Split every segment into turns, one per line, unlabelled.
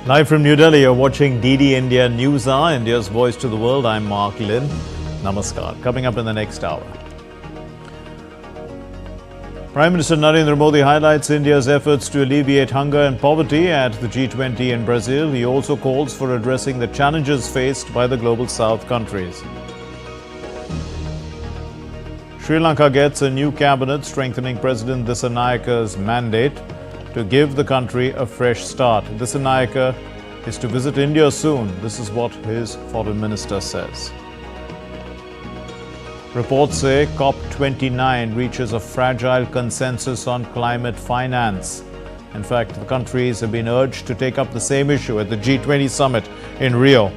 Live from New Delhi, you're watching DD India News Hour, India's voice to the world. I'm Mark Lynn. Namaskar. Coming up in the next hour. Prime Minister Narendra Modi highlights India's efforts to alleviate hunger and poverty at the G20 in Brazil. He also calls for addressing the challenges faced by the Global South countries. Sri Lanka gets a new cabinet, strengthening President Dissanayaka's mandate to give the country a fresh start. Dissanayaka is to visit India soon. This is what his foreign minister says. Reports say COP29 reaches a fragile consensus on climate finance. In fact, the countries have been urged to take up the same issue at the G20 Summit in Rio.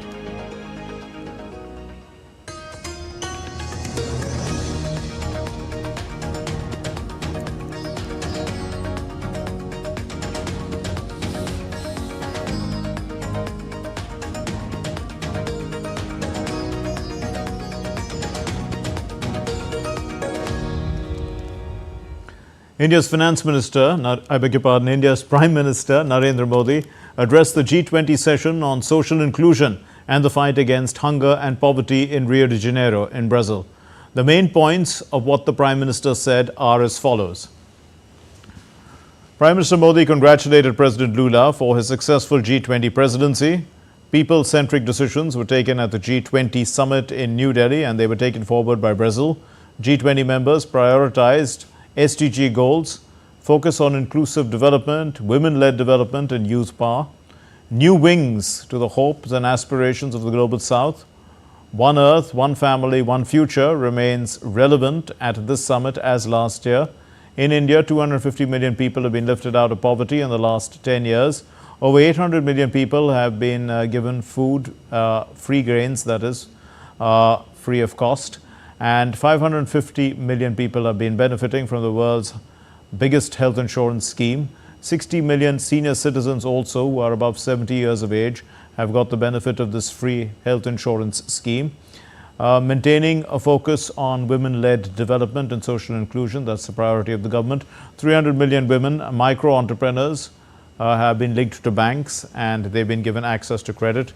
India's Prime Minister Narendra Modi addressed the G20 session on social inclusion and the fight against hunger and poverty in Rio de Janeiro in Brazil. The main points of what the Prime Minister said are as follows. Prime Minister Modi congratulated President Lula for his successful G20 presidency. People-centric decisions were taken at the G20 Summit in New Delhi and they were taken forward by Brazil. G20 members prioritized SDG goals, focus on inclusive development, women-led development and youth power, new wings to the hopes and aspirations of the Global South. One Earth, One Family, One Future remains relevant at this summit as last year. In India, 250 million people have been lifted out of poverty in the last 10 years. Over 800 million people have been given food, free grains, that is, free of cost. And 550 million people have been benefiting from the world's biggest health insurance scheme. 60 million senior citizens also, who are above 70 years of age, have got the benefit of this free health insurance scheme. Maintaining a focus on women-led development and social inclusion, that's the priority of the government. 300 million women, micro-entrepreneurs, have been linked to banks and they've been given access to credit.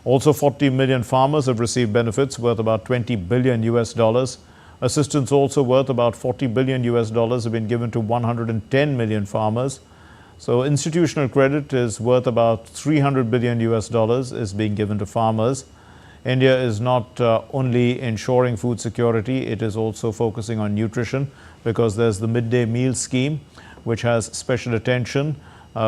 Also, 40 million farmers have received benefits worth about $20 billion US. Assistance also worth about $40 billion US have been given to 110 million farmers. So, institutional credit is worth about $300 billion US is being given to farmers. India is not only ensuring food security, it is also focusing on nutrition because there's the midday meal scheme, which has special attention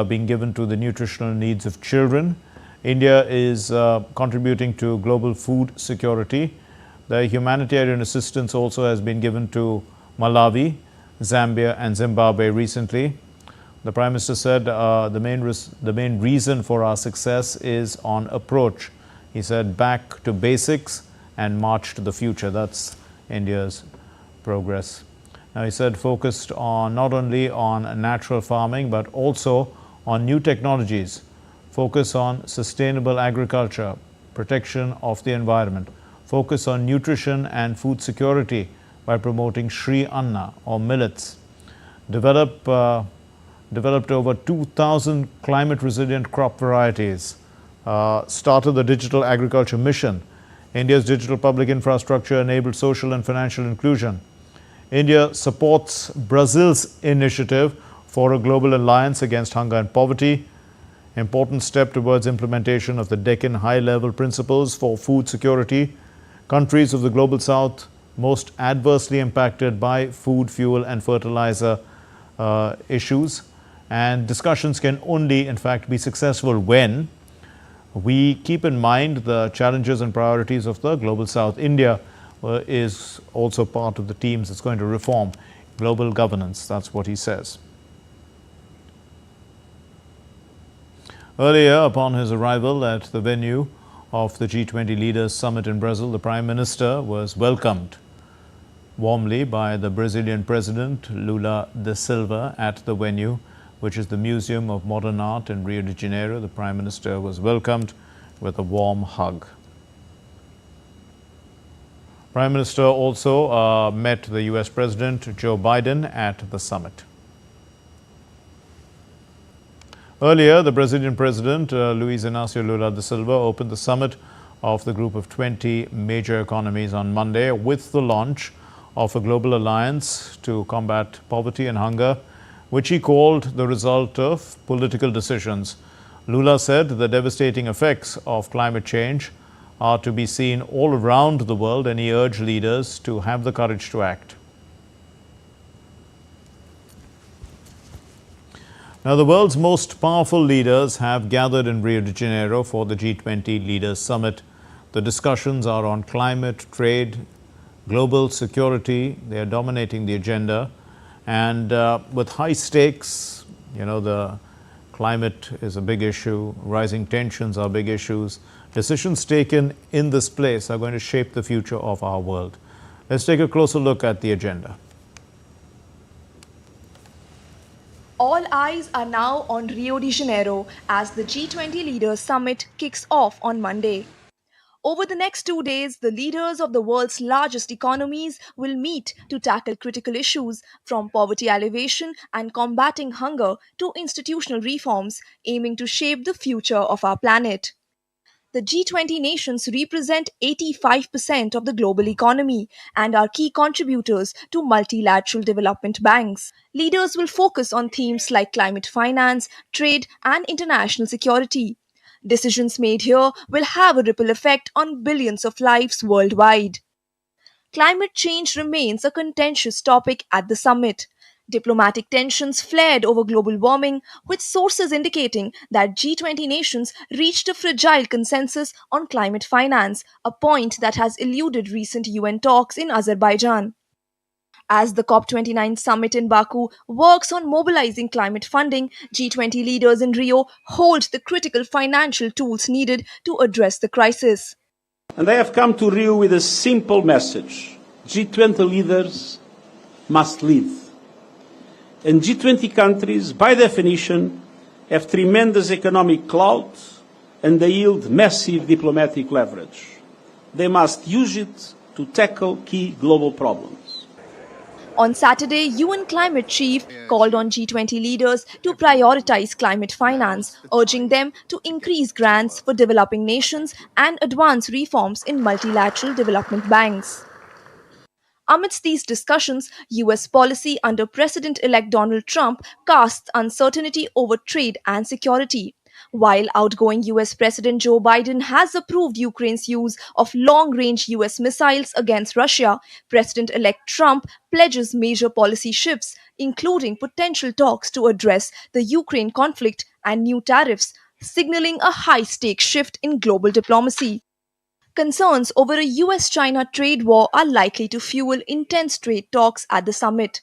being given to the nutritional needs of children. India is contributing to global food security. The humanitarian assistance also has been given to Malawi, Zambia and Zimbabwe recently. The Prime Minister said the main reason for our success is on approach. He said back to basics and march to the future. That's India's progress. Now he said focused on not only on natural farming but also on new technologies. Focus on sustainable agriculture, protection of the environment, focus on nutrition and food security by promoting Sri Anna or millets, developed over 2,000 climate-resilient crop varieties, started the Digital Agriculture Mission. India's digital public infrastructure enabled social and financial inclusion. India supports Brazil's initiative for a global alliance against hunger and poverty. Important step towards implementation of the Deccan high-level principles for food security. Countries of the Global South most adversely impacted by food, fuel and fertilizer issues. And discussions can only, in fact, be successful when we keep in mind the challenges and priorities of the Global South. India is also part of the teams that's going to reform global governance. That's what he says. Earlier, upon his arrival at the venue of the G20 Leaders Summit in Brazil, the Prime Minister was welcomed warmly by the Brazilian President Lula da Silva at the venue, which is the Museum of Modern Art in Rio de Janeiro. The Prime Minister was welcomed with a warm hug. Prime Minister also met the US President Joe Biden at the summit. Earlier, the Brazilian President, Luiz Inácio Lula da Silva, opened the summit of the group of 20 major economies on Monday with the launch of a global alliance to combat poverty and hunger, which he called the result of political decisions. Lula said the devastating effects of climate change are to be seen all around the world, and he urged leaders to have the courage to act. Now, the world's most powerful leaders have gathered in Rio de Janeiro for the G20 Leaders Summit. The discussions are on climate, trade, global security. They are dominating the agenda. And with high stakes, the climate is a big issue, rising tensions are big issues. Decisions taken in this place are going to shape the future of our world. Let's take a closer look at the agenda.
All eyes are now on Rio de Janeiro as the G20 Leaders Summit kicks off on Monday. Over the next 2 days, the leaders of the world's largest economies will meet to tackle critical issues from poverty alleviation and combating hunger to institutional reforms, aiming to shape the future of our planet. The G20 nations represent 85% of the global economy and are key contributors to multilateral development banks. Leaders will focus on themes like climate finance, trade, and international security. Decisions made here will have a ripple effect on billions of lives worldwide. Climate change remains a contentious topic at the summit. Diplomatic tensions flared over global warming, with sources indicating that G20 nations reached a fragile consensus on climate finance, a point that has eluded recent UN talks in Azerbaijan. As the COP29 summit in Baku works on mobilizing climate funding, G20 leaders in Rio hold the critical financial tools needed to address the crisis.
And I have come to Rio with a simple message. G20 leaders must lead. And G20 countries, by definition, have tremendous economic clout and they yield massive diplomatic leverage. They must use it to tackle key global problems.
On Saturday, UN climate chief called on G20 leaders to prioritize climate finance, urging them to increase grants for developing nations and advance reforms in multilateral development banks. Amidst these discussions, US policy under President-elect Donald Trump casts uncertainty over trade and security. While outgoing US President Joe Biden has approved Ukraine's use of long-range US missiles against Russia, President-elect Trump pledges major policy shifts, including potential talks to address the Ukraine conflict and new tariffs, signaling a high-stakes shift in global diplomacy. Concerns over a US-China trade war are likely to fuel intense trade talks at the summit.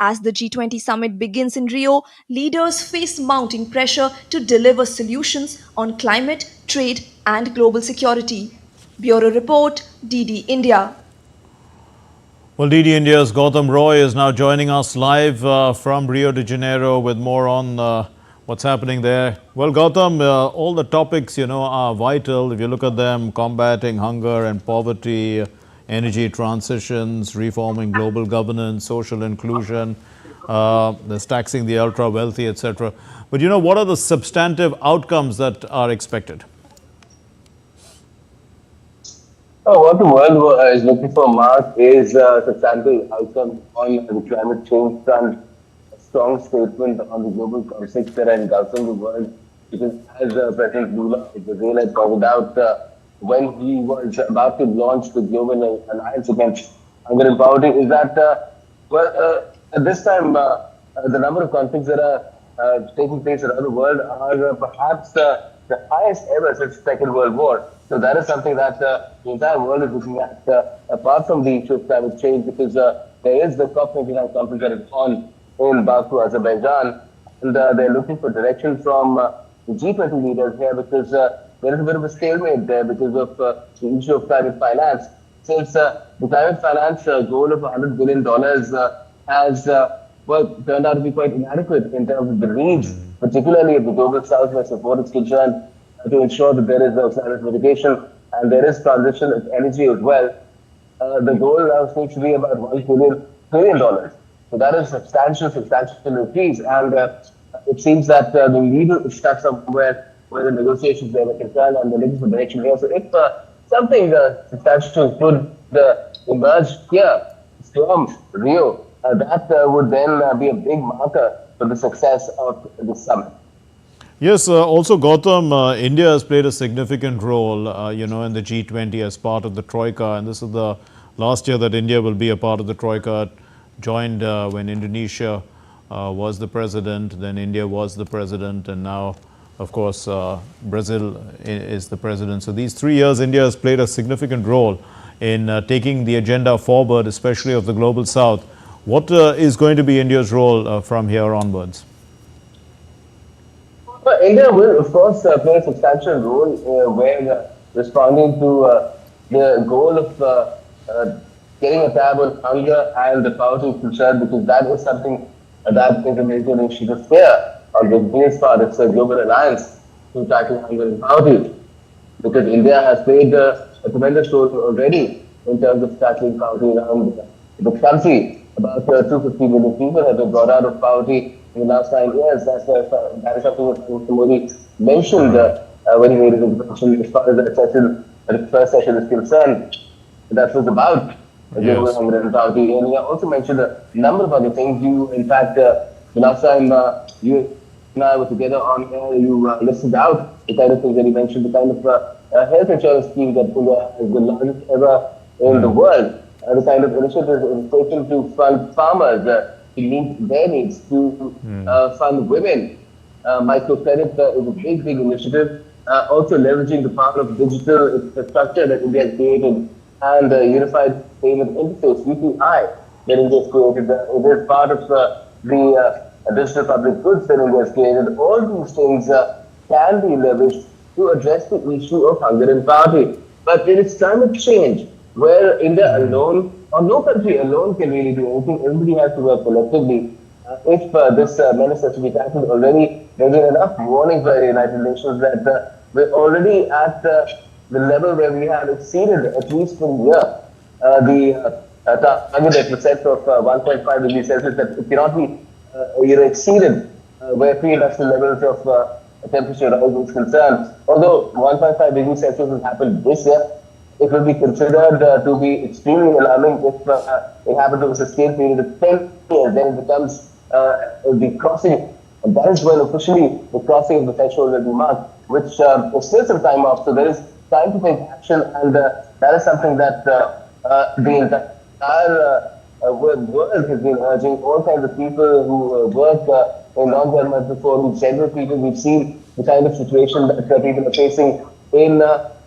As the G20 summit begins in Rio, leaders face mounting pressure to deliver solutions on climate, trade, and global security. Bureau Report, DD India.
Well, DD India's Gautam Roy is now joining us live from Rio de Janeiro with more on what's happening there. Well, Gautam, all the topics, are vital. If you look at them, combating hunger and poverty, energy transitions, reforming global governance, social inclusion, there's taxing the ultra-wealthy, etc. But, what are the substantive outcomes that are expected?
What the world is looking for, Mark, is substantial outcomes on the climate change front. Strong statement on the global conflicts that are engulfing the world, because as President Lula of Brazil had pointed out when he was about to launch the global alliance against hunger and poverty, is that at this time the number of conflicts that are taking place around the world are perhaps the highest ever since the Second World War. So that is something that the entire world is looking at, apart from the issue of climate change, because there is the COP29 conference that is on in Baku, Azerbaijan, and they're looking for direction from the G20 leaders here, because there is a bit of a stalemate there because of the issue of climate finance. Since the climate finance goal of $100 billion has turned out to be quite inadequate in terms of the needs, particularly at the global south, where support is concerned, to ensure that there is no climate mitigation and there is transition of energy as well. The goal now seems to be about $1 trillion. So that is substantial increase. And it seems that the needle is stuck somewhere where the negotiations were concerned and the legislative direction here. So if something substantial could emerge here from Rio, that would then be a big marker for the success of the summit.
Yes, also Gautam, India has played a significant role, in the G20 as part of the Troika, and this is the last year that India will be a part of the Troika, joined when Indonesia was the president, then India was the president, and now, of course, Brazil is the president. So these 3 years, India has played a significant role in taking the agenda forward, especially of the Global South. What is going to be India's role from here onwards?
Well, India will, of course, play a substantial role where responding to the goal of getting a tab on hunger and the poverty concern, because that is something that is a major initiative here on the India's part. It's a global alliance to tackle hunger and poverty, because India has played a tremendous role already in terms of tackling poverty around the country. About 250 million people have been brought out of poverty in the last 9 years. That is something that Mr. Modi mentioned when he made his introduction as far as the first session is concerned. That was about global hunger and poverty. And he also mentioned a number of other things. In fact, the last time you and I were together on air, you listed out the kind of things that he mentioned, the kind of health insurance scheme that India has the largest ever in the world. The kind of initiatives taken to fund farmers to meet their needs, to fund women. Microcredit is a big initiative. Also leveraging the power of digital infrastructure that India has created and the unified payment interface, UPI, that India has created. It is part of the digital public goods that India has created. All these things can be leveraged to address the issue of hunger and poverty. But it is climate change where India alone, or no country alone, can really do anything. Everybody has to work collectively. If this menace has to be tackled already, there's been enough warning by the United Nations that we're already at the level where we have exceeded, at least for a year, the target that was set of 1.5 degrees Celsius, that it cannot be exceeded where pre-industrial levels of temperature rise is concerned. Although 1.5 degrees Celsius has happened this year, it will be considered to be extremely alarming if it happens over a sustained period of 10 years. Then it becomes the crossing, and that is when officially the crossing of the threshold will be marked, which is still some time off. So there is time to take action, and that is something that the entire world has been urging. All kinds of people who work in non-governmental forums, several people, we've seen the kind of situation that people are facing in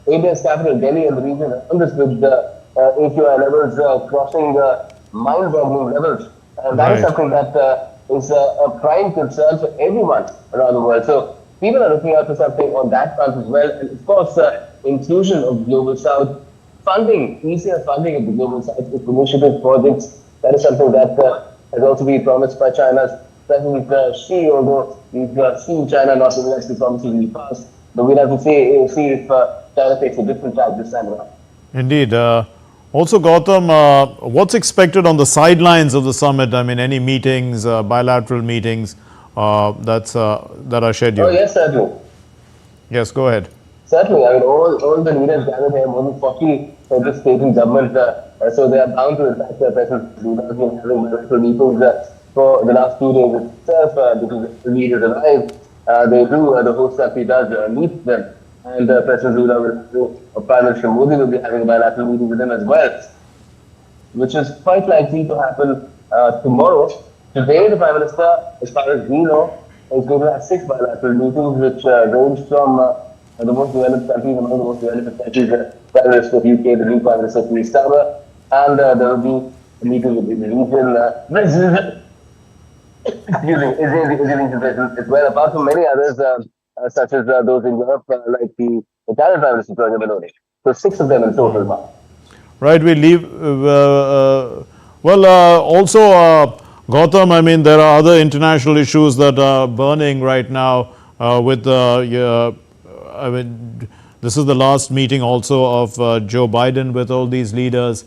India's capital, Delhi, and the region around us, with the AQI levels crossing mind-boggling levels. And that is something that is a prime concern for everyone around the world. So people are looking out for something on that front as well. And of course, inclusion of Global South, funding, easier funding of the Global South initiative projects. That is something that has also been promised by China's President Xi, although we've seen China not giving us the promises in the past. But we'll have to see if China takes a different track this time around.
Indeed. Also, Gautam, what's expected on the sidelines of the summit? I mean, any meetings, bilateral meetings that are scheduled?
Oh, yes, certainly.
Yes, go ahead.
Certainly. I mean, all the leaders gathered here, more than 40 for the state and government. So they are bound to, in fact, President Tribunal has been having bilateral meetings for the last 2 days itself, because the leaders arrive. They do, the host country does meet them. And President Lula or Prime Minister Modi will be having a bilateral meeting with them as well, which is quite likely to happen tomorrow. Today, the Prime Minister, as far as we know, is going to have 6 bilateral meetings, which range from the most developed countries, among the most developed countries, the Prime Minister of UK, the new Prime Minister of Sri Lanka, and there will be a meeting with the region, as well, apart from many others, such as those in Europe, like the Italian Prime Minister, Lebanon. So 6 of them in total, Mark.
Right, we leave. Also, Gautam, I mean, there are other international issues that are burning right now with I mean, this is the last meeting also of Joe Biden with all these leaders.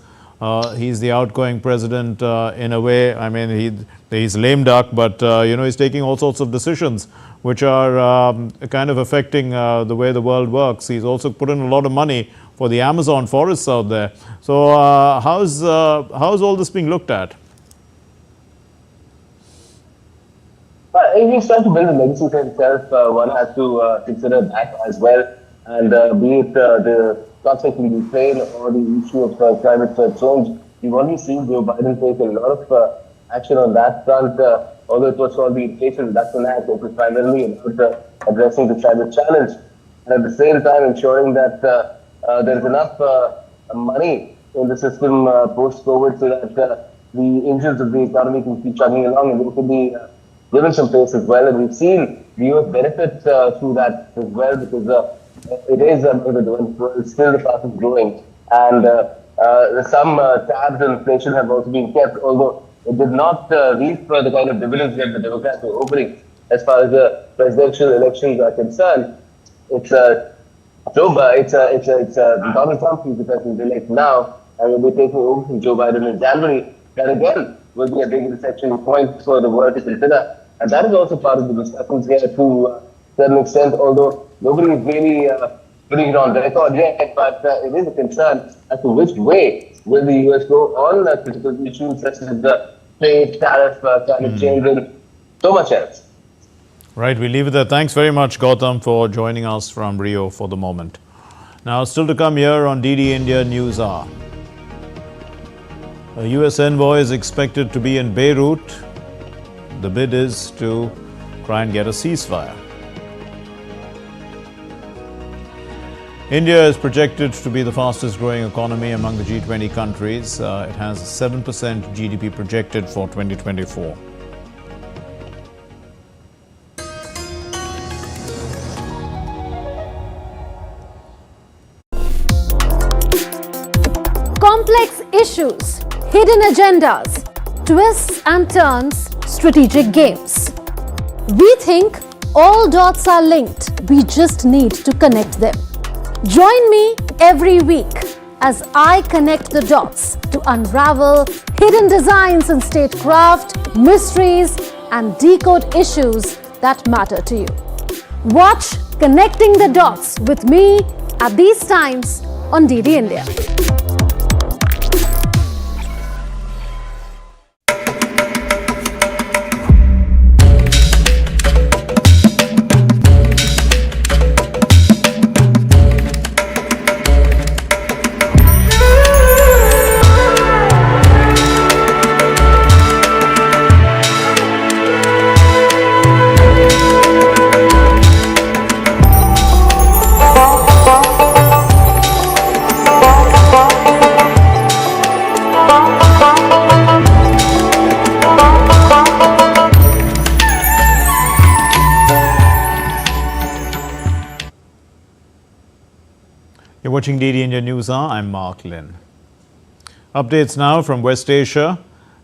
He's the outgoing president in a way. I mean, he's lame duck, but he's taking all sorts of decisions which are kind of affecting the way the world works. He's also put in a lot of money for the Amazon forests out there. So how's all this being looked at?
Well, he's trying to build a legacy for himself. One has to consider that as well. And be it the conflict in Ukraine or the issue of climate change, we've already seen Joe Biden take a lot of action on that front. Although it was called the Inflation Reduction Act, it was primarily about addressing the climate challenge. And at the same time, ensuring that there's enough money in the system post-COVID so that the engines of the economy can keep chugging along and they can be given some pace as well. And we've seen the US benefit through that as well because it is still the fastest growing. And some tabs on inflation have also been kept, although it did not reap the kind of dividends that the Democrats were hoping as far as the presidential elections are concerned. It's Donald Trump who's the president-elect now, and will be taking over from Joe Biden in January. That again will be a big intersection point for the world to consider. And that is also part of the discussions here to a certain extent, although nobody is really putting it on record yet, but it is a concern as to which way will the US go on critical issues such as the trade, tariff, climate change, and so much else.
Right, we leave it there. Thanks very much, Gautam, for joining us from Rio for the moment. Now, still to come here on DD India News Hour. A US envoy is expected to be in Beirut. The bid is to try and get a ceasefire. India is projected to be the fastest growing economy among the G20 countries. It has 7% GDP projected for 2024.
Complex issues, hidden agendas, twists and turns, strategic games. We think all dots are linked. We just need to connect them. Join me every week as I connect the dots to unravel hidden designs in statecraft, mysteries, and decode issues that matter to you. Watch Connecting the Dots with me at these times on DD India.
You're watching DD India News Hour. I'm Mark Lin. Updates now from West Asia,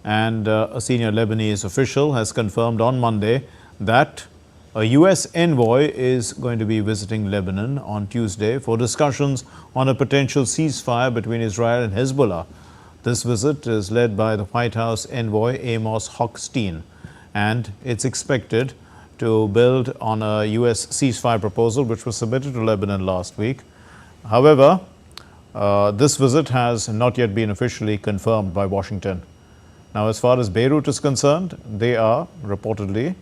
and a senior Lebanese official has confirmed on Monday that a US envoy is going to be visiting Lebanon on Tuesday for discussions on a potential ceasefire between Israel and Hezbollah. This visit is led by the White House envoy Amos Hochstein, and it's expected to build on a US ceasefire proposal which was submitted to Lebanon last week. However, this visit has not yet been officially confirmed by Washington. Now, as far as Beirut is concerned, they are reportedly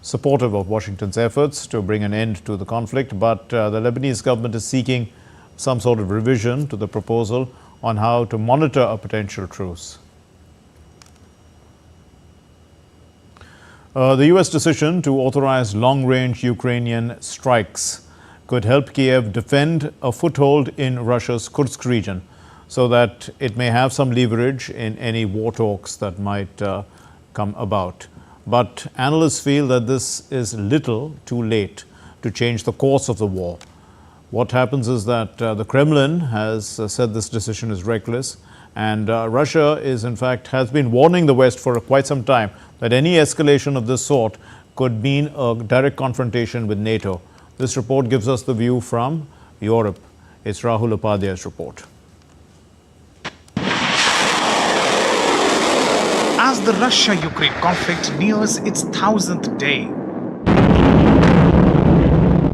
supportive of Washington's efforts to bring an end to the conflict, but the Lebanese government is seeking some sort of revision to the proposal on how to monitor a potential truce. The US decision to authorize long-range Ukrainian strikes could help Kiev defend a foothold in Russia's Kursk region so that it may have some leverage in any war talks that might come about. But analysts feel that this is little too late to change the course of the war. What happens is that the Kremlin has said this decision is reckless, and Russia is in fact has been warning the West for quite some time that any escalation of this sort could mean a direct confrontation with NATO. This report gives us the view from Europe. It's Rahul Upadhyay's report.
as the Russia-Ukraine conflict nears its 1,000th day.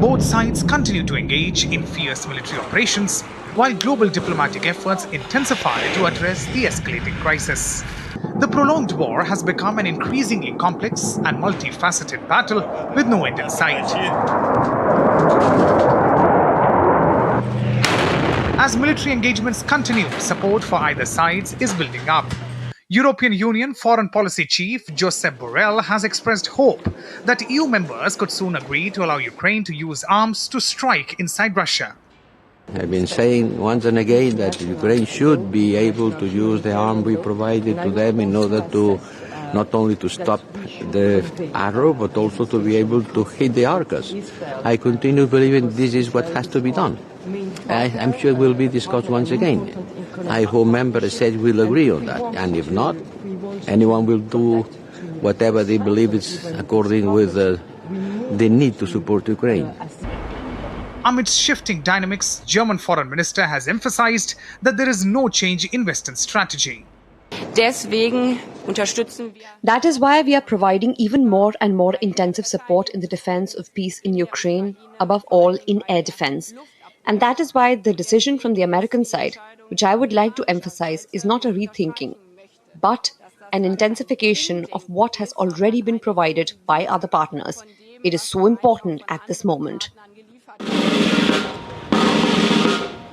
Both sides continue to engage in fierce military operations, while global diplomatic efforts intensify to address the escalating crisis. The prolonged war has become an increasingly complex and multifaceted battle with no end in sight. As military engagements continue, support for either sides is building up. European Union Foreign Policy Chief Josep Borrell has expressed hope that EU members could soon agree to allow Ukraine to use arms to strike inside Russia.
I've been saying once and again that Ukraine should be able to use the arm we provided to them in order to not only to stop the arrow, but also to be able to hit the Arcus. I continue believing this is what has to be done. I'm sure it will be discussed once again. I hope member states will agree on that, and if not, anyone will do whatever they believe is according with the need to support Ukraine.
Amidst shifting dynamics, German Foreign Minister has emphasized that there is no change in Western strategy.
That is why we are providing even more and more intensive support in the defense of peace in Ukraine, above all in air defense. And that is why the decision from the American side, which I would like to emphasize, is not a rethinking, but an intensification of what has already been provided by other partners. It is so important at this moment.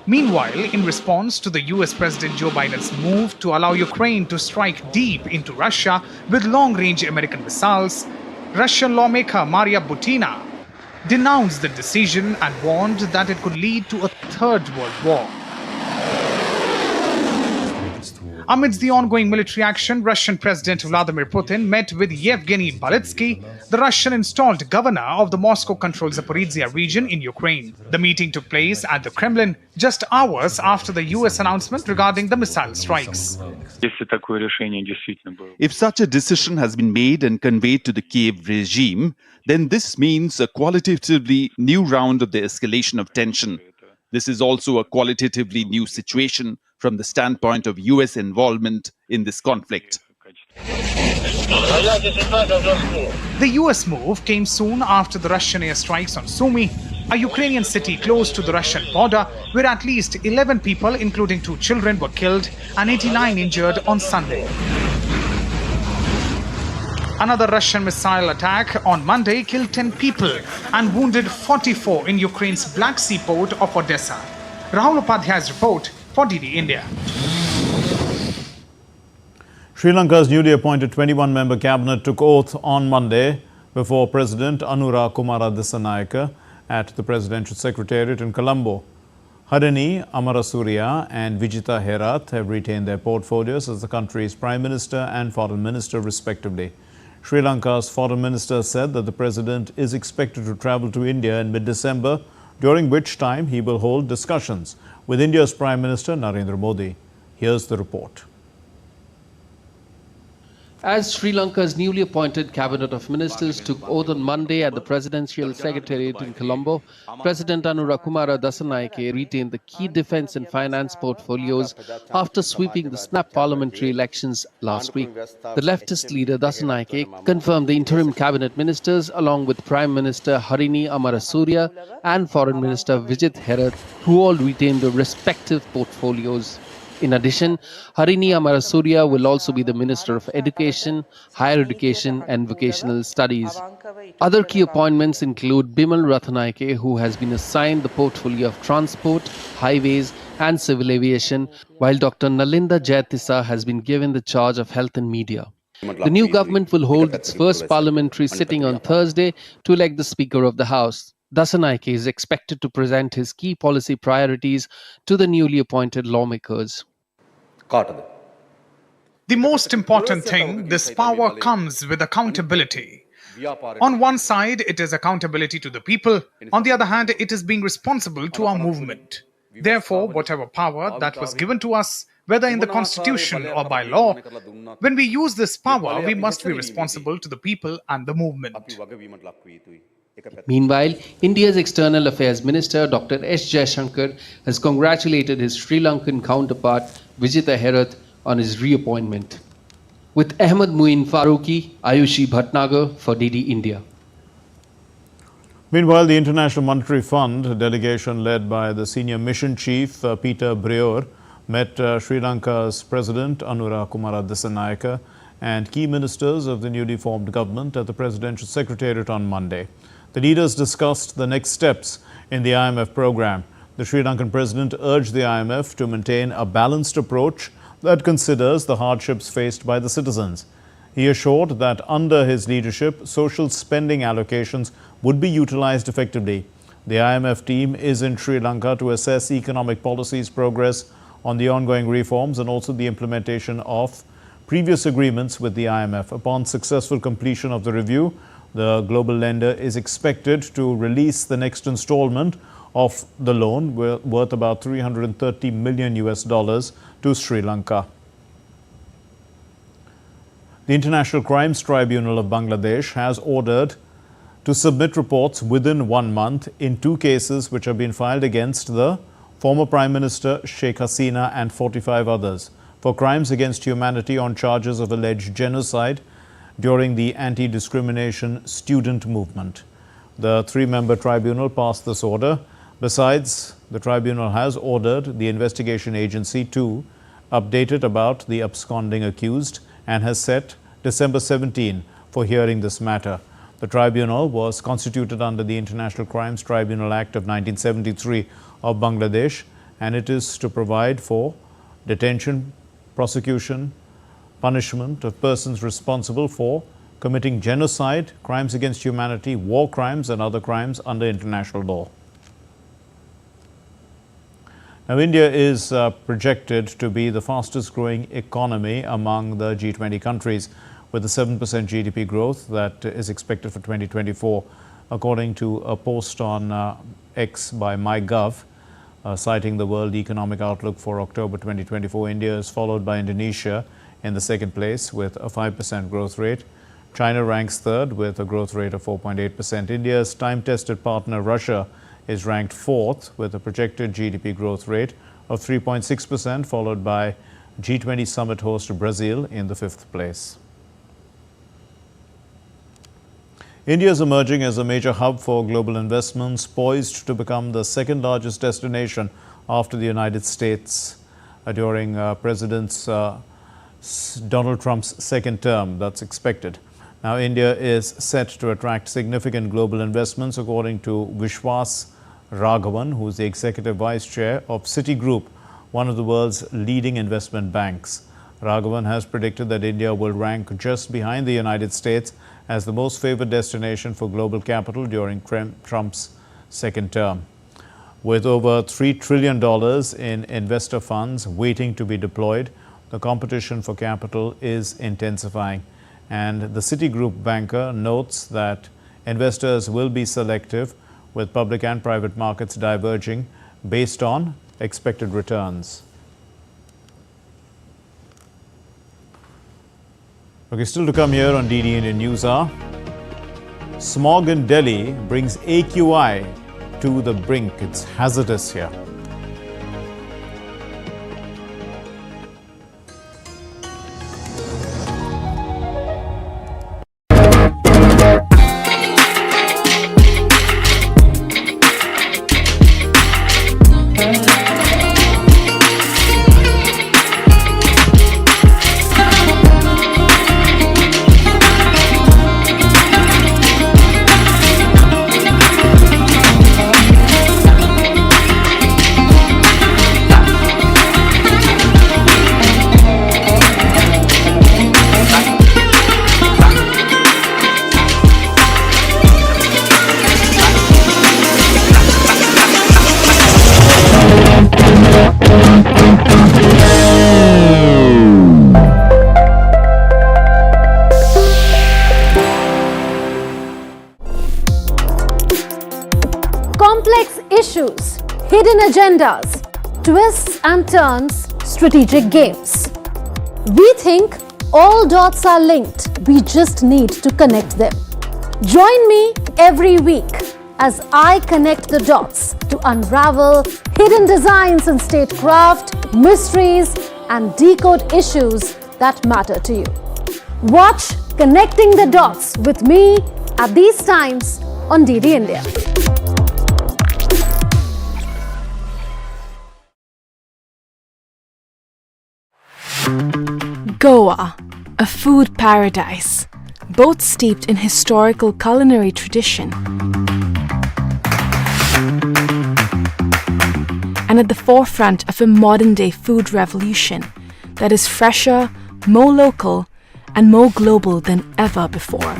Meanwhile, in response to the US President Joe Biden's move to allow Ukraine to strike deep into Russia with long-range American missiles, Russian lawmaker Maria Butina denounced the decision and warned that it could lead to a third world war. Amidst the ongoing military action, Russian President Vladimir Putin met with Yevgeny Balitsky, the Russian-installed governor of the Moscow-controlled Zaporizhia region in Ukraine. The meeting took place at the Kremlin just hours after the US announcement regarding the missile strikes.
If such a decision has been made and conveyed to the Kiev regime, then this means a qualitatively new round of the escalation of tension. This is also a qualitatively new situation from the standpoint of US involvement in this conflict.
The US move came soon after the Russian airstrikes on Sumy, a Ukrainian city close to the Russian border, where at least 11 people, including 2 children, were killed and 89 injured on Sunday. Another Russian missile attack on Monday killed 10 people and wounded 44 in Ukraine's Black Sea port of Odessa. Rahul Upadhyay's report for DD India.
Sri Lanka's newly appointed 21-member cabinet took oath on Monday before President Anura Kumara Dissanayake at the Presidential Secretariat in Colombo. Harini Amarasuriya and Vijitha Herath have retained their portfolios as the country's Prime Minister and Foreign Minister respectively. Sri Lanka's Foreign Minister said that the President is expected to travel to India in mid-December, during which time he will hold discussions with India's Prime Minister Narendra Modi. Here's the report.
As Sri Lanka's newly appointed cabinet of ministers took oath on Monday at the Presidential Secretariat in Colombo, President Anura Kumara Dissanayake retained the key defence and finance portfolios after sweeping the snap parliamentary elections last week. The leftist leader Dissanayake confirmed the interim cabinet ministers along with Prime Minister Harini Amarasuriya and Foreign Minister Vijitha Herath, who all retained their respective portfolios. In addition, Harini Amarasuriya will also be the Minister of Education, Higher Education and Vocational Studies. Other key appointments include Bimal Rathanayake, who has been assigned the portfolio of Transport, Highways and Civil Aviation, while Dr. Nalinda Jayatissa has been given the charge of Health and Media. The new government will hold its first parliamentary sitting on Thursday to elect the Speaker of the House. Dissanayake is expected to present his key policy priorities to the newly appointed lawmakers.
The most important thing, this power comes with accountability. On one side, it is accountability to the people. On the other hand, it is being responsible to our movement. Therefore, whatever power that was given to us, whether in the constitution or by law, when we use this power, we must be responsible to the people and the movement.
Meanwhile, India's External Affairs Minister Dr. S. Jaishankar has congratulated his Sri Lankan counterpart Vijitha Herath on his reappointment. With Ahmed Muin Farooqi, Ayushi Bhatnagar for DD India.
Meanwhile, the International Monetary Fund, a delegation led by the senior mission chief Peter Brewer, met Sri Lanka's President Anura Kumara Dissanayake and key ministers of the newly formed government at the Presidential Secretariat on Monday. The leaders discussed the next steps in the IMF program. The Sri Lankan president urged the IMF to maintain a balanced approach that considers the hardships faced by the citizens. He assured that under his leadership, social spending allocations would be utilized effectively. The IMF team is in Sri Lanka to assess economic policies progress on the ongoing reforms and also the implementation of previous agreements with the IMF. Upon successful completion of the review, the global lender is expected to release the next installment of the loan worth about $330 million to Sri Lanka. The International Crimes Tribunal of Bangladesh has ordered to submit reports within 1 month in 2 cases which have been filed against the former Prime Minister Sheikh Hasina and 45 others for crimes against humanity on charges of alleged genocide during the anti-discrimination student movement. The 3-member tribunal passed this order. Besides, the tribunal has ordered the investigation agency to update it about the absconding accused and has set December 17 for hearing this matter. The tribunal was constituted under the International Crimes Tribunal Act of 1973 of Bangladesh, and it is to provide for detention, prosecution, punishment of persons responsible for committing genocide, crimes against humanity, war crimes and other crimes under international law. Now, India is projected to be the fastest growing economy among the G20 countries, with a 7% GDP growth that is expected for 2024, according to a post on X by MyGov, citing the World Economic Outlook for October 2024. India is followed by Indonesia in the second place with a 5% growth rate. China ranks third with a growth rate of 4.8%. India's time-tested partner Russia is ranked fourth with a projected GDP growth rate of 3.6%, followed by G20 Summit host Brazil in the 5th place. India is emerging as a major hub for global investments, poised to become the second largest destination after the United States during President Donald Trump's second term. That's expected. Now, India is set to attract significant global investments, according to Vishwas Raghavan, who is the executive vice chair of Citigroup, one of the world's leading investment banks. Raghavan has predicted that India will rank just behind the United States as the most favored destination for global capital during Trump's second term. With over $3 trillion in investor funds waiting to be deployed, the competition for capital is intensifying. And the Citigroup banker notes that investors will be selective, with public and private markets diverging based on expected returns. Okay, still to come here on DD Indian News Hour. Smog in Delhi brings AQI to the brink. It's hazardous here.
Complex issues, hidden agendas, twists and turns, strategic games. We think all dots are linked, we just need to connect them. Join me every week as I connect the dots to unravel hidden designs in statecraft, mysteries and decode issues that matter to you. Watch Connecting the Dots with me at these times on DD India.
Goa, a food paradise, both steeped in historical culinary tradition and at the forefront of a modern-day food revolution that is fresher, more local, and more global than ever before.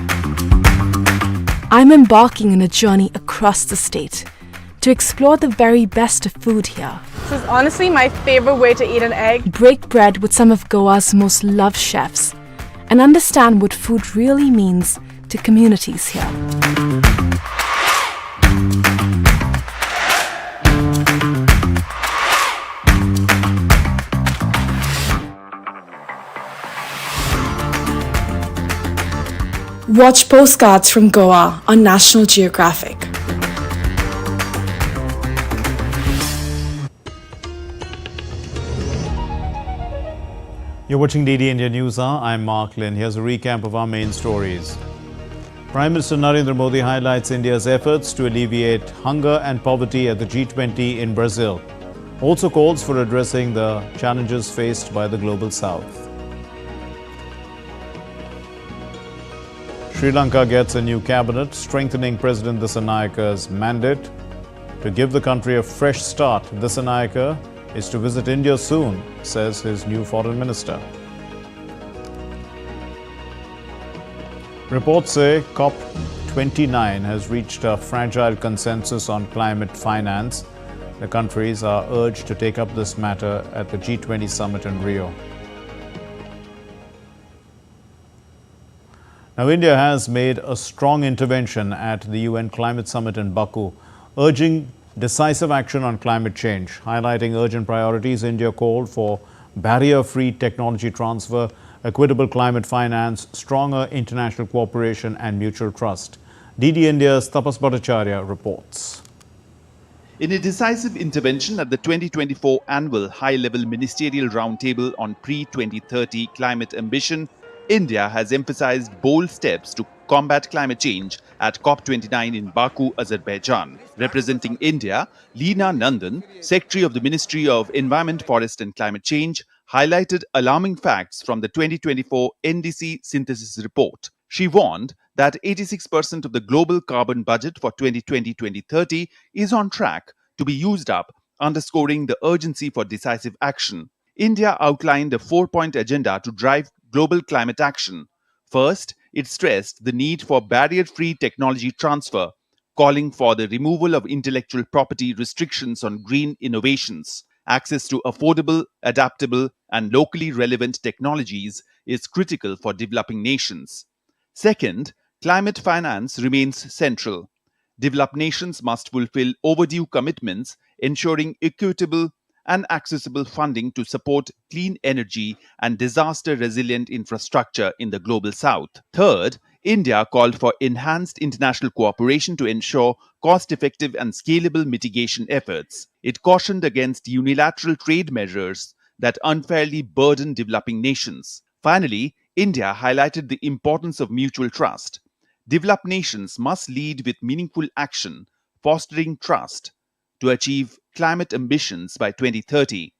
I'm embarking on a journey across the state to explore the very best of food here.
This is honestly my favorite way to eat an egg.
Break bread with some of Goa's most loved chefs and understand what food really means to communities here. Watch Postcards from Goa on National Geographic.
You're watching DD India News Hour. I'm Mark Lynn. Here's a recap of our main stories. Prime Minister Narendra Modi highlights India's efforts to alleviate hunger and poverty at the G20 in Brazil. Also calls for addressing the challenges faced by the Global South. Sri Lanka gets a new cabinet, strengthening President Dissanayaka's mandate. To give the country a fresh start, Dissanayaka is to visit India soon, says his new foreign minister. Reports say COP29 has reached a fragile consensus on climate finance. The countries are urged to take up this matter at the G20 Summit in Rio. Now, India has made a strong intervention at the UN Climate Summit in Baku, urging decisive action on climate change. Highlighting urgent priorities, India called for barrier-free technology transfer, equitable climate finance, stronger international cooperation and mutual trust. DD India's Tapas Bhattacharya reports.
In a decisive intervention at the 2024 annual high-level ministerial roundtable on pre-2030 climate ambition, India has emphasized bold steps to combat climate change at COP29 in Baku, Azerbaijan. Representing India, Leena Nandan, Secretary of the Ministry of Environment, Forest and Climate Change, highlighted alarming facts from the 2024 NDC synthesis report. She warned that 86% of the global carbon budget for 2020-2030 is on track to be used up, underscoring the urgency for decisive action. India outlined a 4-point agenda to drive global climate action. First, it stressed the need for barrier-free technology transfer, calling for the removal of intellectual property restrictions on green innovations. Access to affordable, adaptable, and locally relevant technologies is critical for developing nations. Second, climate finance remains central. Developed nations must fulfill overdue commitments, ensuring equitable and accessible funding to support clean energy and disaster-resilient infrastructure in the Global South. Third, India called for enhanced international cooperation to ensure cost-effective and scalable mitigation efforts. It cautioned against unilateral trade measures that unfairly burden developing nations. Finally, India highlighted the importance of mutual trust. Developed nations must lead with meaningful action, fostering trust to achieve climate ambitions by 2030.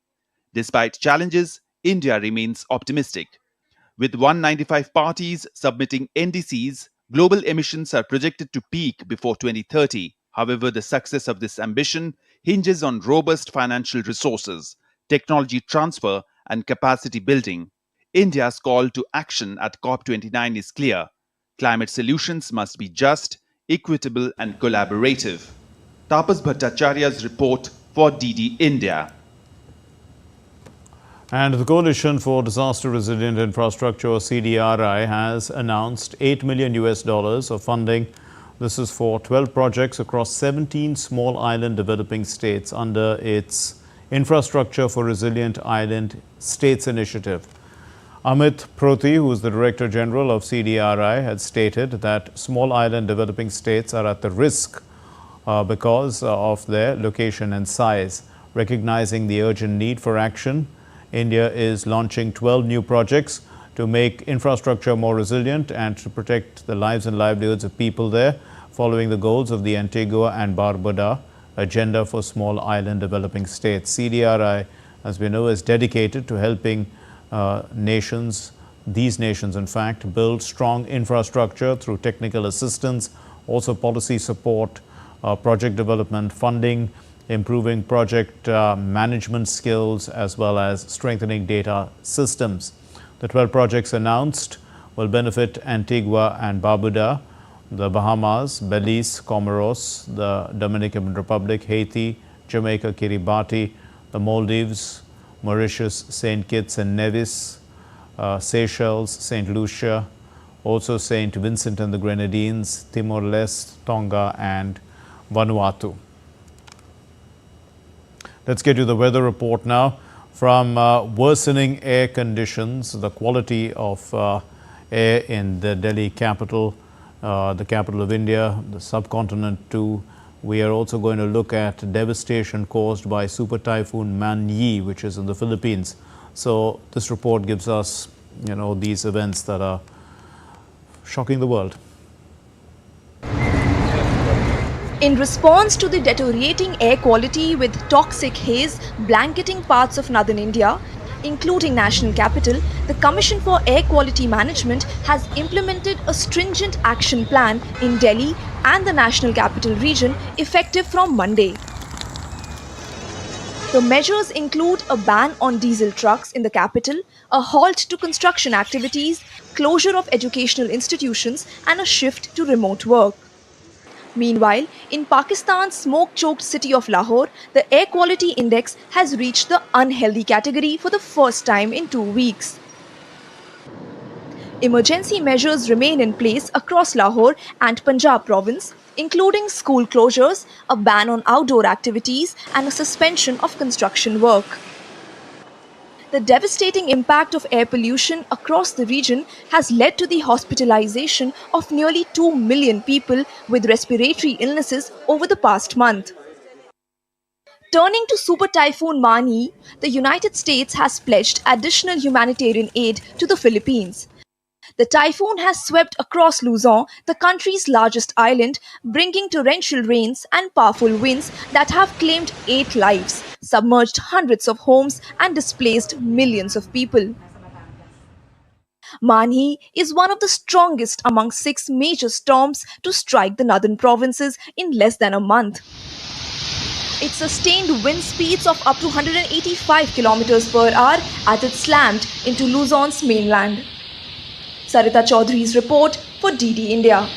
Despite challenges, India remains optimistic. With 195 parties submitting NDCs, global emissions are projected to peak before 2030. However, the success of this ambition hinges on robust financial resources, technology transfer, and capacity building. India's call to action at COP29 is clear. Climate solutions must be just, equitable, and collaborative. Tapas Bhattacharya's report for DD India.
And the Coalition for Disaster Resilient Infrastructure, CDRI, has announced $8 million of funding. This is for 12 projects across 17 small island developing states under its Infrastructure for Resilient Island States initiative. Amit Proti, who is the Director General of CDRI, had stated that small island developing states are at the risk because of their location and size. Recognizing the urgent need for action, India is launching 12 new projects to make infrastructure more resilient and to protect the lives and livelihoods of people there, following the goals of the Antigua and Barbuda Agenda for Small Island Developing States. CDRI, as we know, is dedicated to helping these nations, in fact, build strong infrastructure through technical assistance, also policy support, project development, funding, improving project management skills, as well as strengthening data systems. The 12 projects announced will benefit Antigua and Barbuda, the Bahamas, Belize, Comoros, the Dominican Republic, Haiti, Jamaica, Kiribati, the Maldives, Mauritius, St. Kitts and Nevis, Seychelles, St. Lucia, also St. Vincent and the Grenadines, Timor-Leste, Tonga and Vanuatu. Let's get to the weather report now. From worsening air conditions, the quality of air in the Delhi capital, the capital of India, the subcontinent too, we are also going to look at devastation caused by Super Typhoon Man-yi, which is in the Philippines. So this report gives us, these events that are shocking the world.
In response to the deteriorating air quality with toxic haze blanketing parts of northern India, including national capital, the Commission for Air Quality Management has implemented a stringent action plan in Delhi and the national capital region effective from Monday. The measures include a ban on diesel trucks in the capital, a halt to construction activities, closure of educational institutions, and a shift to remote work. Meanwhile, in Pakistan's smoke-choked city of Lahore, the air quality index has reached the unhealthy category for the first time in 2 weeks. Emergency measures remain in place across Lahore and Punjab province, including school closures, a ban on outdoor activities, and a suspension of construction work. The devastating impact of air pollution across the region has led to the hospitalization of nearly 2 million people with respiratory illnesses over the past month. Turning to Super Typhoon Man-yi, the United States has pledged additional humanitarian aid to the Philippines. The typhoon has swept across Luzon, the country's largest island, bringing torrential rains and powerful winds that have claimed 8 lives, submerged hundreds of homes, and displaced millions of people. Man-yi is one of the strongest among 6 major storms to strike the northern provinces in less than a month. It sustained wind speeds of up to 185 km per hour as it slammed into Luzon's mainland. Sarita Chaudhary's report for DD India.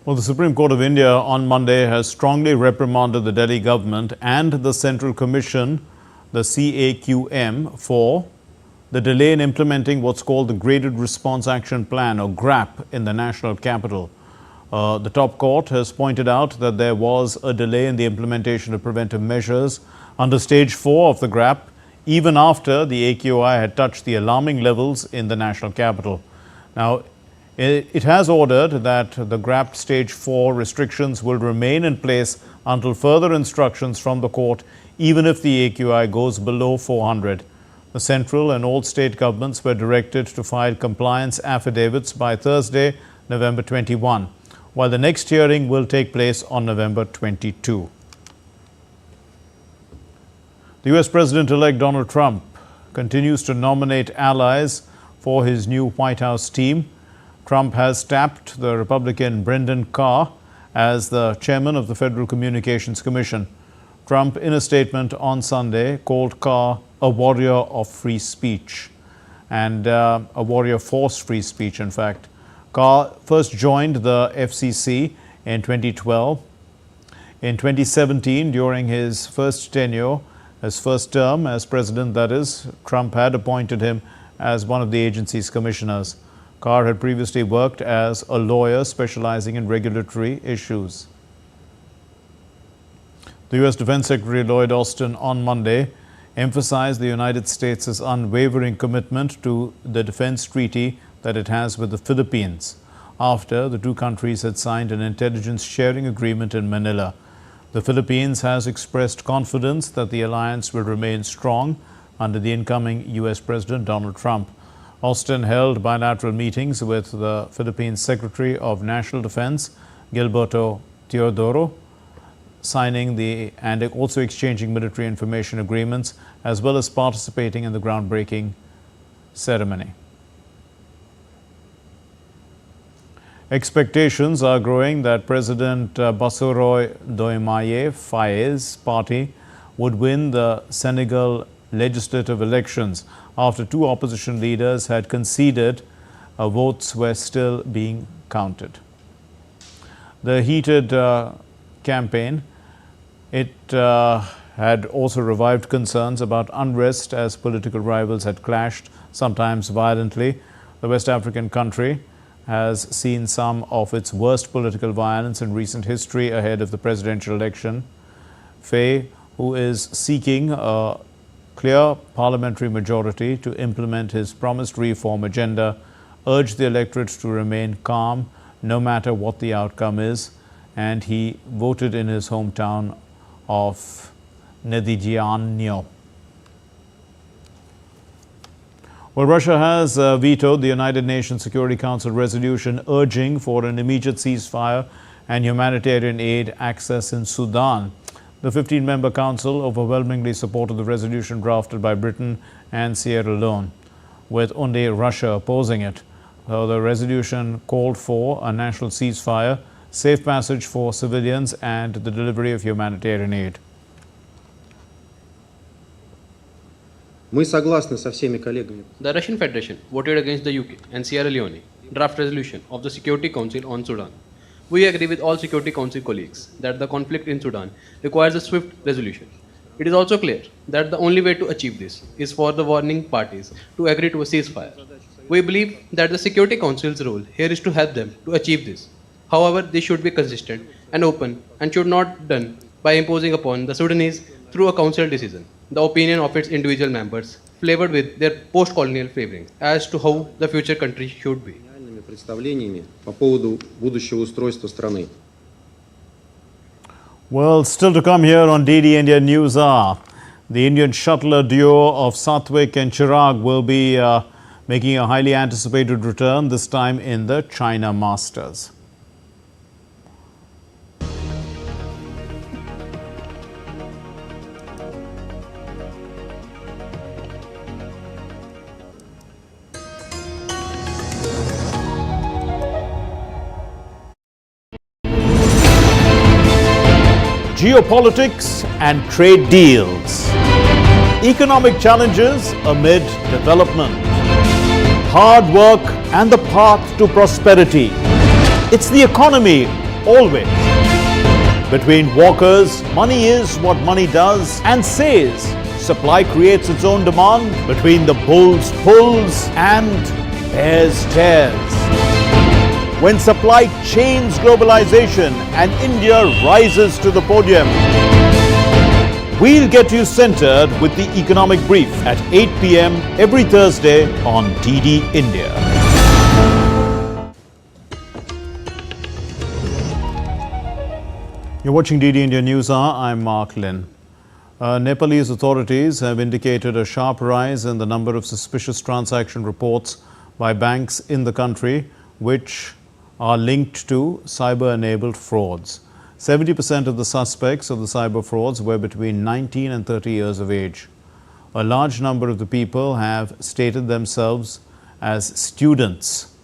Well, the Supreme Court of India on Monday has strongly reprimanded the Delhi government and the Central Commission, the CAQM, for the delay in implementing what's called the Graded Response Action Plan, or GRAP, in the national capital. The top court has pointed out that there was a delay in the implementation of preventive measures under Stage 4 of the GRAP, even after the AQI had touched the alarming levels in the national capital. Now, it has ordered that the GRAP Stage 4 restrictions will remain in place until further instructions from the court, even if the AQI goes below 400. The central and all state governments were directed to file compliance affidavits by Thursday, November 21, while the next hearing will take place on November 22. The US President-elect Donald Trump continues to nominate allies for his new White House team. Trump has tapped the Republican Brendan Carr as the chairman of the Federal Communications Commission. Trump, in a statement on Sunday, called Carr a warrior of free speech and a warrior for free speech, in fact. Carr first joined the FCC in 2012. In 2017, during his first tenure, his first term as president, that is, Trump had appointed him as one of the agency's commissioners. Carr had previously worked as a lawyer specializing in regulatory issues. The U.S. Defense Secretary Lloyd Austin on Monday emphasized the United States' unwavering commitment to the defense treaty that it has with the Philippines after the two countries had signed an intelligence sharing agreement in Manila. The Philippines has expressed confidence that the alliance will remain strong under the incoming U.S. President Donald Trump. Austin held bilateral meetings with the Philippines Secretary of National Defense, Gilberto Teodoro, signing and also exchanging military information agreements, as well as participating in the groundbreaking ceremony. Expectations are growing that President Bassirou Diomaye Faye's party would win the Senegal legislative elections after two opposition leaders had conceded votes were still being counted. The heated campaign, it had also revived concerns about unrest as political rivals had clashed, sometimes violently. The West African country has seen some of its worst political violence in recent history ahead of the presidential election. Faye, who is seeking a clear parliamentary majority to implement his promised reform agenda, urged the electorate to remain calm no matter what the outcome is, and he voted in his hometown of Nedigiano. Well, Russia has vetoed the United Nations Security Council resolution urging for an immediate ceasefire and humanitarian aid access in Sudan. The 15-member council overwhelmingly supported the resolution drafted by Britain and Sierra Leone, with only Russia opposing it. The resolution called for a national ceasefire, safe passage for civilians, and the delivery of humanitarian aid.
The Russian Federation voted against the UK and Sierra Leone draft resolution of the Security Council on Sudan. We agree with all Security Council colleagues that the conflict in Sudan requires a swift resolution. It is also clear that the only way to achieve this is for the warring parties to agree to a ceasefire. We believe that the Security Council's role here is to help them to achieve this. However, this should be consistent and open and should not be done by imposing upon the Sudanese through a council decision the opinion of its individual members, flavored with their post-colonial flavorings as to how the future country should be.
Well, still to come here on DD India News Hour, the Indian shuttler duo of Satwik and Chirag will be making a highly anticipated return, this time in the China Masters. Geopolitics and trade deals. Economic challenges amid development. Hard work and the path to prosperity. It's the economy always. Between walkers, money is what money does and says. Supply creates its own demand. Between the bulls pulls and bears tears. When supply chains globalization and India rises to the podium. We'll get you centered with the economic brief at 8 p.m. every Thursday on DD India. You're watching DD India News Hour. I'm Mark Lin. Nepalese authorities have indicated a sharp rise in the number of suspicious transaction reports by banks in the country, which are linked to cyber-enabled frauds. 70% of the suspects of the cyber frauds were between 19 and 30 years of age. A large number of the people have stated themselves as students.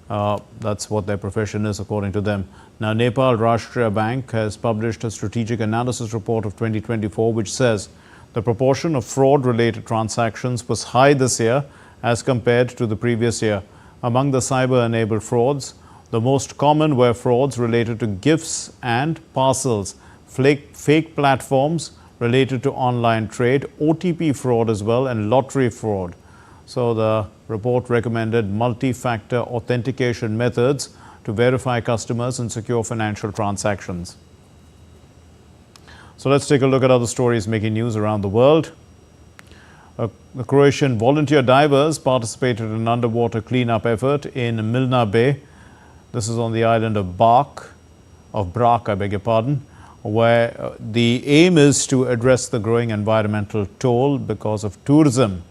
That's what their profession is, according to them. Now, Nepal Rashtriya Bank has published a strategic analysis report of 2024, which says the proportion of fraud-related transactions was high this year as compared to the previous year. Among the cyber-enabled frauds, the most common were frauds related to gifts and parcels, fake platforms related to online trade, OTP fraud as well, and lottery fraud. So the report recommended multi-factor authentication methods to verify customers and secure financial transactions. So let's take a look at other stories making news around the world. The Croatian volunteer divers participated in an underwater cleanup effort in Milna Bay. This is on the island of Brac, I beg your pardon, where the aim is to address the growing environmental toll because of tourism.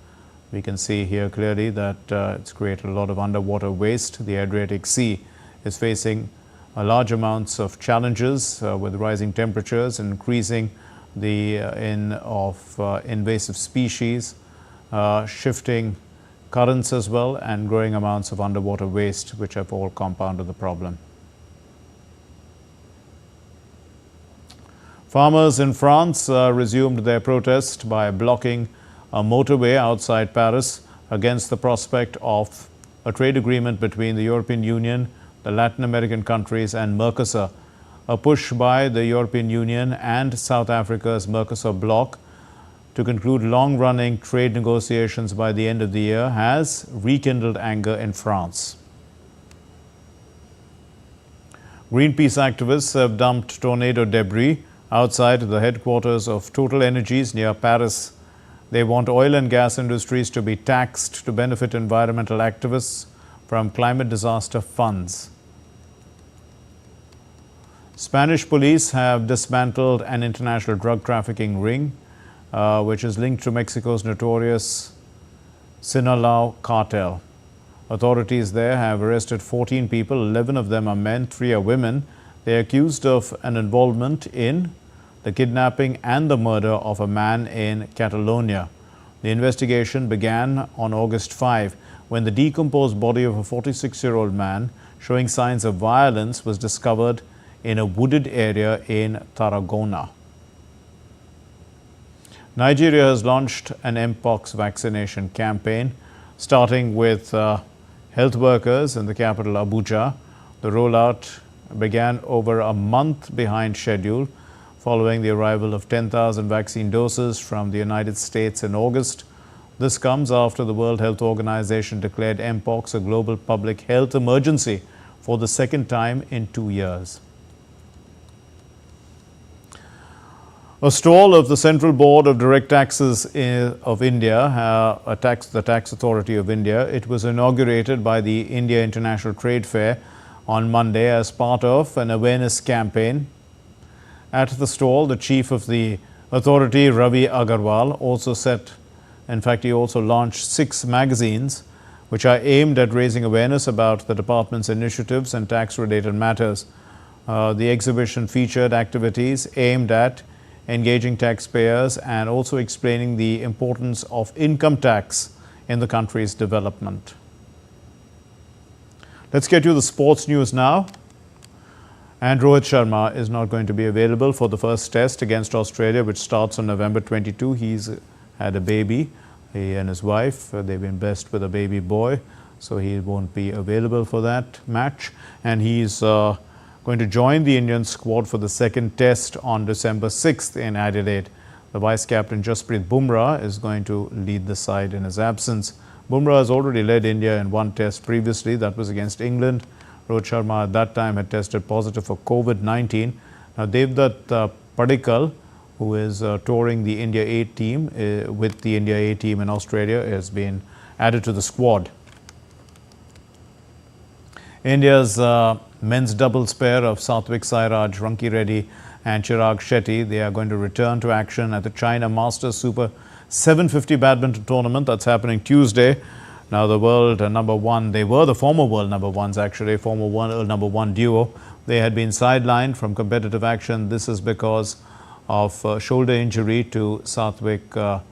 We can see here clearly that it's created a lot of underwater waste. The Adriatic Sea is facing large amounts of challenges with rising temperatures, increasing the invasive species, shifting currents as well, and growing amounts of underwater waste, which have all compounded the problem. Farmers in France resumed their protest by blocking a motorway outside Paris against the prospect of a trade agreement between the European Union, the Latin American countries and Mercosur. A push by the European Union and South Africa's Mercosur bloc to conclude long-running trade negotiations by the end of the year has rekindled anger in France. Greenpeace activists have dumped tornado debris outside the headquarters of Total Energies near Paris. They want oil and gas industries to be taxed to benefit environmental activists from climate disaster funds. Spanish police have dismantled an international drug trafficking ring, which is linked to Mexico's notorious Sinaloa cartel. Authorities there have arrested 14 people, 11 of them are men, 3 are women. They are accused of an involvement in the kidnapping and the murder of a man in Catalonia. The investigation began on August 5 when the decomposed body of a 46-year-old man showing signs of violence was discovered in a wooded area in Tarragona. Nigeria has launched an Mpox vaccination campaign, starting with health workers in the capital Abuja. The rollout began over a month behind schedule, following the arrival of 10,000 vaccine doses from the United States in August. This comes after the World Health Organization declared Mpox a global public health emergency for the second time in 2 years. A stall of the Central Board of Direct Taxes of India, the Tax Authority of India, it was inaugurated by the India International Trade Fair on Monday as part of an awareness campaign. At the stall, the chief of the authority, Ravi Agarwal, he also launched 6 magazines which are aimed at raising awareness about the department's initiatives and tax-related matters. The exhibition featured activities aimed at engaging taxpayers and also explaining the importance of income tax in the country's development. Let's get you the sports news now. And Rohit Sharma is not going to be available for the first test against Australia, which starts on November 22. He's had a baby. He and his wife, they've been blessed with a baby boy, so he won't be available for that match. And he's going to join the Indian squad for the second test on December 6th in Adelaide. The vice-captain Jasprit Bumrah is going to lead the side in his absence. Bumrah has already led India in one test previously, that was against England. Rohit Sharma at that time had tested positive for COVID-19. Now Devdutt Padikkal, who is touring the India A team with the India A team in Australia, has been added to the squad. India's men's doubles pair of Satvik Sairaj, Ranki Reddy and Chirag Shetty, they are going to return to action at the China Masters Super 750 badminton tournament that's happening Tuesday. Now the world number one, they were the former world number ones actually, former world number one duo. They had been sidelined from competitive action. This is because of shoulder injury to Satvik.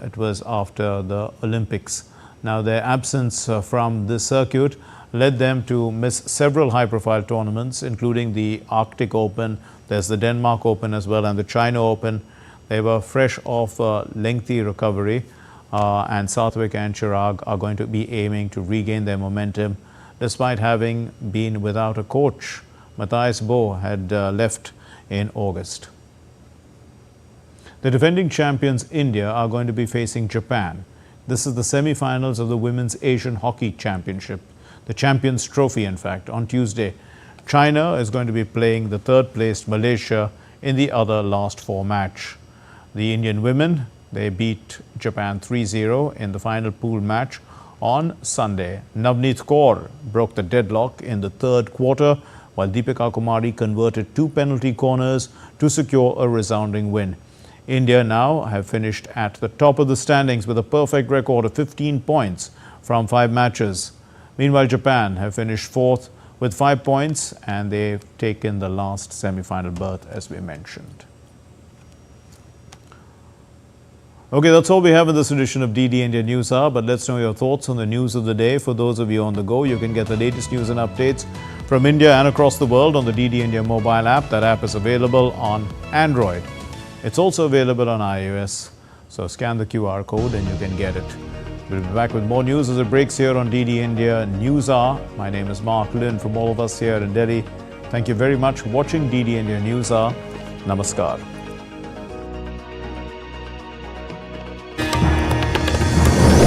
It was after the Olympics. Now their absence from this circuit led them to miss several high-profile tournaments, including the Arctic Open. There's the Denmark Open as well and the China Open. They were fresh off a lengthy recovery, and Satvik and Chirag are going to be aiming to regain their momentum despite having been without a coach. Matthias Bo had left in August. The defending champions India are going to be facing Japan. This is the semi-finals of the Women's Asian Hockey Championship, the Champions Trophy in fact, on Tuesday. China is going to be playing the third-placed Malaysia in the other last 4 match. The Indian women, they beat Japan 3-0 in the final pool match on Sunday. Navneet Kaur broke the deadlock in the third quarter, while Deepika Kumari converted 2 penalty corners to secure a resounding win. India now have finished at the top of the standings with a perfect record of 15 points from 5 matches. Meanwhile, Japan have finished 4th with 5 points, and they've taken the last semi-final berth, as we mentioned. Okay, that's all we have in this edition of DD India News Hour, but let's know your thoughts on the news of the day. For those of you on the go, you can get the latest news and updates from India and across the world on the DD India mobile app. That app is available on Android. It's also available on iOS, so scan the QR code and you can get it. We'll be back with more news as it breaks here on DD India News Hour. My name is Mark Lynn. From all of us here in Delhi, thank you very much for watching DD India News Hour. Namaskar.